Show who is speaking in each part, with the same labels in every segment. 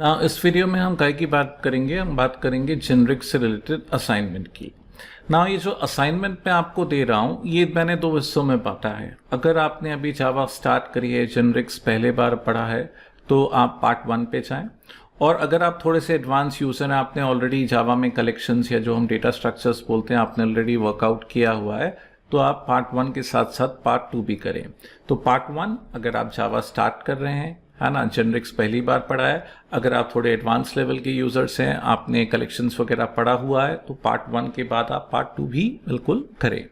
Speaker 1: इस वीडियो में हम काय की बात करेंगे, हम बात करेंगे जेनरिक से रिलेटेड असाइनमेंट की। ना ये जो असाइनमेंट मैं आपको दे रहा हूँ ये मैंने 2 हिस्सों में बांटा है। अगर आपने अभी जावा स्टार्ट करी है, जेनरिक्स पहले बार पढ़ा है, तो आप पार्ट 1 पे जाएं। और अगर आप थोड़े से एडवांस यूजर हैं, आपने ऑलरेडी जावा में कलेक्शंस या जो हम डेटा स्ट्रक्चर्स बोलते हैं आपने ऑलरेडी वर्कआउट किया हुआ है, तो आप पार्ट 1 के साथ साथ पार्ट 2 भी करें। तो पार्ट 1 अगर आप जावा स्टार्ट कर रहे हैं, है ना, जेनरिक्स पहली बार पढ़ा है, अगर आप थोड़े एडवांस लेवल के यूजर्स हैं, आपने कलेक्शंस वगैरह पढ़ा हुआ है, तो पार्ट 1 के बाद आप पार्ट 2 भी बिल्कुल करें,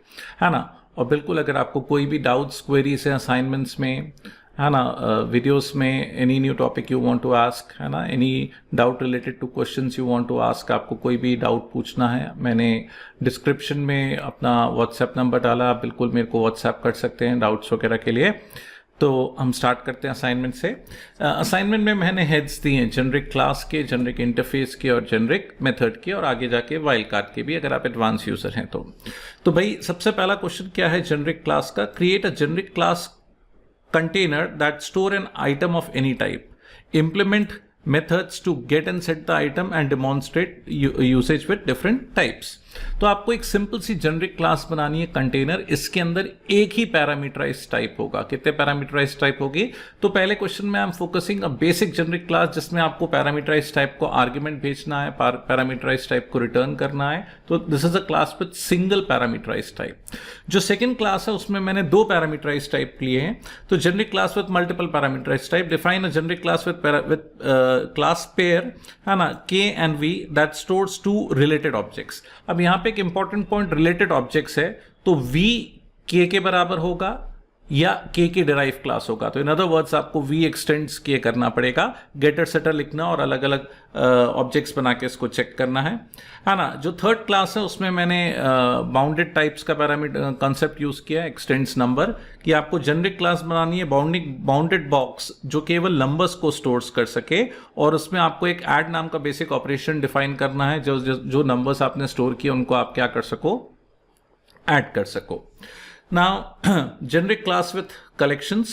Speaker 1: है ना। और बिल्कुल अगर आपको कोई भी डाउट्स क्वेरीज हैं असाइनमेंट्स में, है ना, वीडियोस में, any new topic you want to ask, है ना, any doubt related to questions you want to ask, आपको कोई भी डाउट पूछना है, मैंने डिस्क्रिप्शन में अपना व्हाट्सएप नंबर डाला, आप बिल्कुल मेरे को व्हाट्सएप कर सकते हैं डाउट्स वगैरह के लिए। तो हम स्टार्ट करते हैं असाइनमेंट से। असाइनमेंट में मैंने हेड्स दिए हैं जेनरिक क्लास के, जेनरिक इंटरफेस के और जेनरिक मेथड के, और आगे जाके वाइल्ड कार्ड के भी अगर आप एडवांस यूजर हैं तो भाई सबसे पहला क्वेश्चन क्या है जेनरिक क्लास का? Create a generic class container that store an item of any type. Implement methods to get and set the item and demonstrate usage with different types. तो आपको एक सिंपल सी जेनरिक क्लास बनानी है container, इसके अंदर एक ही parameterise type होगा। कितने पैरामीटराइज टाइप होगी? तो पहले क्वेश्चन में I am focusing a basic generic class जिसमें आपको पैरामीटराइज टाइप को आर्ग्यूमेंट भेजना है, पैरामीटराइज टाइप को रिटर्न करना है। तो this is a class with single parameterize type. जो सेकंड क्लास है उसमें मैंने 2 पैरामीटराइज टाइप लिए हैं। तो generic class with multiple parameterize type, define a generic class with class pair, है ना, K and V that stores 2 related objects. अब यहाँ पे एक इंपॉर्टेंट पॉइंट रिलेटेड ऑब्जेक्ट्स है, तो v k के बराबर होगा या k की डिराइव क्लास होगा। तो इन अदर वर्ड्स आपको v एक्सटेंड्स के करना पड़ेगा, गेटर सेटर लिखना और अलग अलग ऑब्जेक्ट्स बना के इसको चेक करना है ना। जो थर्ड क्लास है उसमें मैंने बाउंडेड टाइप्स का पैरामीटर कंसेप्ट यूज किया, एक्सटेंड्स नंबर, कि आपको जेनरिक क्लास बनानी है बाउंडेड बॉक्स जो केवल नंबर्स को स्टोर्स कर सके, और उसमें आपको एक ऐड नाम का बेसिक ऑपरेशन डिफाइन करना है, जो नंबर्स आपने स्टोर किए उनको आप क्या कर सको, ऐड कर सको। Now, generic class with collections.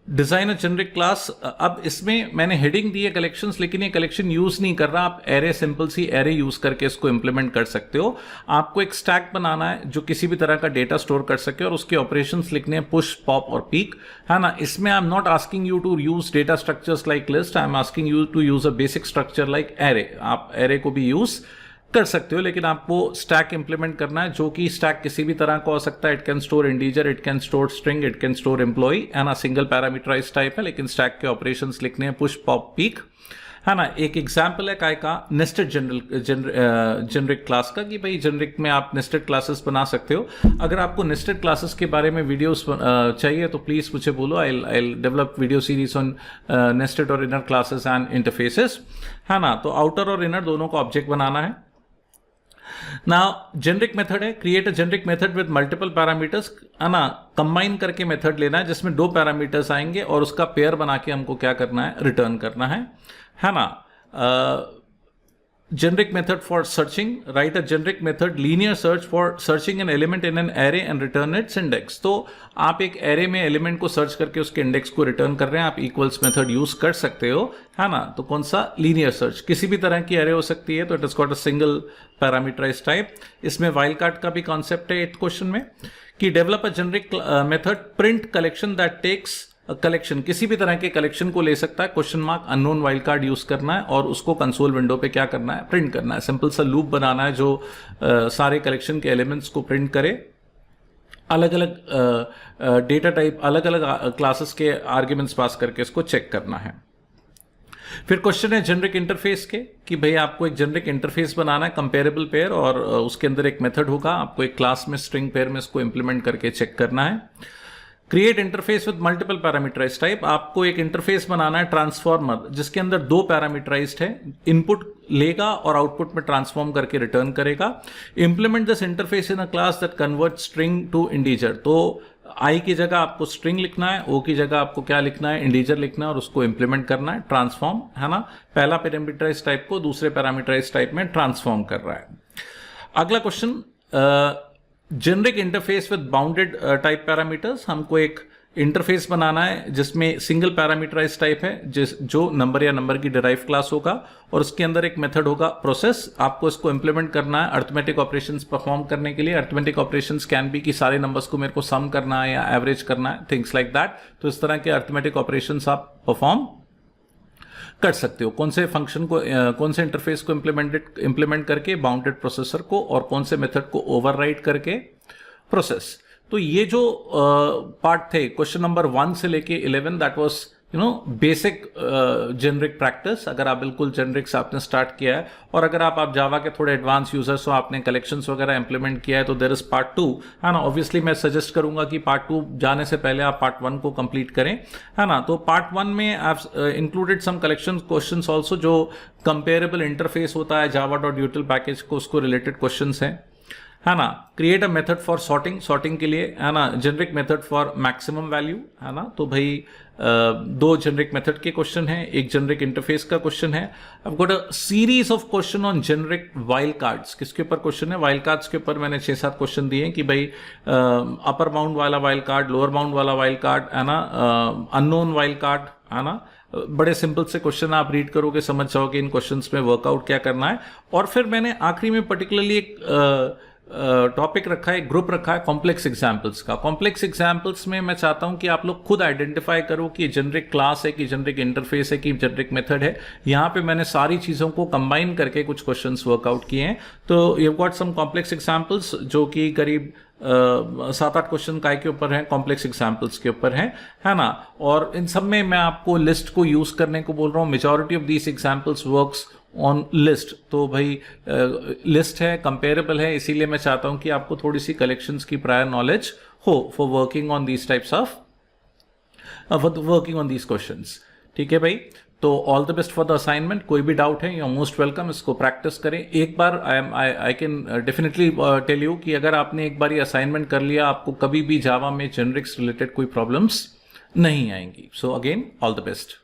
Speaker 1: Design a generic class. अब इसमें मैंने हेडिंग दी है कलेक्शंस, लेकिन ये कलेक्शन यूज नहीं कर रहा, आप एरे, सिंपल सी एरे यूज करके इसको इंप्लीमेंट कर सकते हो। आपको एक स्टैक बनाना है जो किसी भी तरह का डेटा स्टोर कर सके, और उसके ऑपरेशंस लिखने हैं पुश, पॉप और पीक, है ना। इसमें I am not asking you to use data structures like list, I am asking you to use a basic structure like array. आप एरे को भी यूज कर सकते हो, लेकिन आपको स्टैक इंप्लीमेंट करना है, जो कि स्टैक किसी भी तरह का हो सकता है। It can store integer, it can store string, it can store employ, है ना। सिंगल पैरामीटराइज टाइप है, लेकिन स्टैक के ऑपरेशंस लिखने हैं पुश, पॉप, पीक, है ना। एक एग्जाम्पल है काय का नेस्टेड जेनरिक क्लास का, कि भाई जेनरिक में आप नेस्टेड क्लासेस बना सकते हो। अगर आपको नेस्टेड क्लासेस के बारे में वीडियोस चाहिए तो प्लीज मुझे बोलो, I develop video series on nested और इनर क्लासेस एंड इंटरफेसेस, है ना। तो आउटर और इनर दोनों का ऑब्जेक्ट बनाना है। नाउ जेनरिक मेथड है, create a generic method with multiple parameters, है ना। कंबाइन करके मेथड लेना है जिसमें 2 पैरामीटर्स आएंगे, और उसका पेयर बना के हमको क्या करना है, रिटर्न करना है ना। generic method for searching, write a generic method linear search for searching an element in an array and return its index। तो आप एक array में element को search करके उसके index को return कर रहे हैं, आप equals method use कर सकते हो, है ना। तो कौन सा? linear search। किसी भी तरह की array हो सकती है, तो it has got a single parameterized type। इसमें wildcard का भी concept है 8th question में, कि develop a generic method print collection that takes collection, किसी भी तरह के कलेक्शन को ले सकता है, question mark, unknown wild card use करना है, और उसको कंसोल विंडो पे क्या करना है, प्रिंट करना है। सिंपल सा लूप बनाना है जो सारे कलेक्शन के एलिमेंट्स को प्रिंट करे, अलग अलग डेटा टाइप, अलग अलग क्लासेस के आर्ग्यूमेंट्स पास करके इसको चेक करना है। फिर क्वेश्चन है जेनरिक इंटरफेस के, कि भाई आपको एक जेनरिक इंटरफेस बनाना है, कंपेरेबल पेयर, और उसके अंदर एक मेथड होगा, आपको एक क्लास में स्ट्रिंग पेयर में इसको इंप्लीमेंट करके चेक करना है। Create interface with multiple parameterize type, आपको एक इंटरफेस बनाना है ट्रांसफॉर्मर जिसके अंदर 2 पैरामीटराइज्ड है, इनपुट लेगा और आउटपुट में ट्रांसफॉर्म करके रिटर्न करेगा। Implement this interface in a class that convert string to integer, तो आई की जगह आपको स्ट्रिंग लिखना है, ओ की जगह आपको क्या लिखना है, इंटीजर लिखना है, और उसको इंप्लीमेंट करना है, ट्रांसफॉर्म, है ना। पहला पैरामीटराइज टाइप को दूसरे पैरामीटराइज टाइप में ट्रांसफॉर्म कर रहा है। अगला question, generic interface with bounded type parameters, हमको एक इंटरफेस बनाना है जिसमें सिंगल पैरामीटराइज टाइप है, जो नंबर या नंबर की डिराइव क्लास होगा, और उसके अंदर एक मेथड होगा प्रोसेस। आपको इसको इंप्लीमेंट करना है अर्थमेटिक ऑपरेशंस परफॉर्म करने के लिए। अर्थमेटिक ऑपरेशंस कैन बी कि सारे नंबर्स को मेरे को सम करना है या एवरेज करना है, थिंग्स लाइक दैट। तो इस तरह के अर्थमेटिक ऑपरेशंस आप परफॉर्म कर सकते हो। कौन से फंक्शन को, कौन से इंटरफेस को इंप्लीमेंट करके, बाउंडेड प्रोसेसर को, और कौन से मेथड को ओवरराइड करके प्रोसेस। तो ये जो पार्ट थे क्वेश्चन नंबर 1 से लेके 11, that was basic generic practice. अगर आप बिल्कुल जेनरिक से आपने स्टार्ट किया है, और अगर आप जावा के थोड़े एडवांस यूजर्स हो, आपने कलेक्शंस वगैरह इंप्लीमेंट किया है, तो देयर इज पार्ट 2, है ना। ऑब्वियसली मैं सजेस्ट करूंगा कि पार्ट 2 जाने से पहले आप पार्ट 1 को कंप्लीट करें, है ना। तो पार्ट 1 में I included some collection questions also, जो कंपेरेबल इंटरफेस होता है जावा.util पैकेज को, उसको रिलेटेड क्वेश्चंस हैं, है ना। Create a method for sorting के लिए, है ना। Generic method for maximum value, है ना। तो भाई 2 जेनरिक मेथड के क्वेश्चन हैं, एक जेनरिक इंटरफेस का क्वेश्चन है। I've got a series of question on generic wild cards. किसके ऊपर क्वेश्चन है? वाइल्ड कार्ड्स के ऊपर मैंने 6-7 क्वेश्चन दिए हैं कि भाई अपर बाउंड वाला वाइल्ड कार्ड, लोअर बाउंड वाला वाइल्ड कार्ड, है ना, अननोन वाइल्ड कार्ड, है ना। बड़े सिंपल से क्वेश्चन आप रीड करोगे, समझ जाओगे इन क्वेश्चंस में वर्कआउट क्या करना है। और फिर मैंने आखिरी में पर्टिकुलरली एक टॉपिक रखा है, ग्रुप रखा है कॉम्प्लेक्स एग्जाम्पल्स का। कॉम्प्लेक्स एग्जाम्पल्स में मैं चाहता हूं कि आप लोग खुद आइडेंटिफाई करो कि जेनरिक क्लास है, कि जेनरिक इंटरफेस है, कि जेनरिक मेथड है। यहां पे मैंने सारी चीजों को कंबाइन करके कुछ क्वेश्चंस वर्कआउट किए हैं। तो you got some complex examples जो कि करीब 7-8 क्वेश्चन काय के ऊपर हैं, कॉम्प्लेक्स एग्जाम्पल्स के ऊपर हैं, है ना। और इन सब में मैं आपको लिस्ट को यूज करने को बोल रहा हूँ। Majority of these examples works on list. तो भाई लिस्ट है, कंपेरेबल है, इसीलिए मैं चाहता हूं कि आपको थोड़ी सी कलेक्शंस की प्रायर नॉलेज हो for working on these types of working on these questions. ठीक है भाई, तो all the best for the assignment. कोई भी डाउट है, यू आर मोस्ट वेलकम, इसको प्रैक्टिस करें एक बार। I can definitely tell you कि अगर आपने एक बार ये असाइनमेंट कर लिया, आपको कभी भी जावा में जेनरिक्स रिलेटेड कोई प्रॉब्लम्स नहीं आएंगी। So again all the best.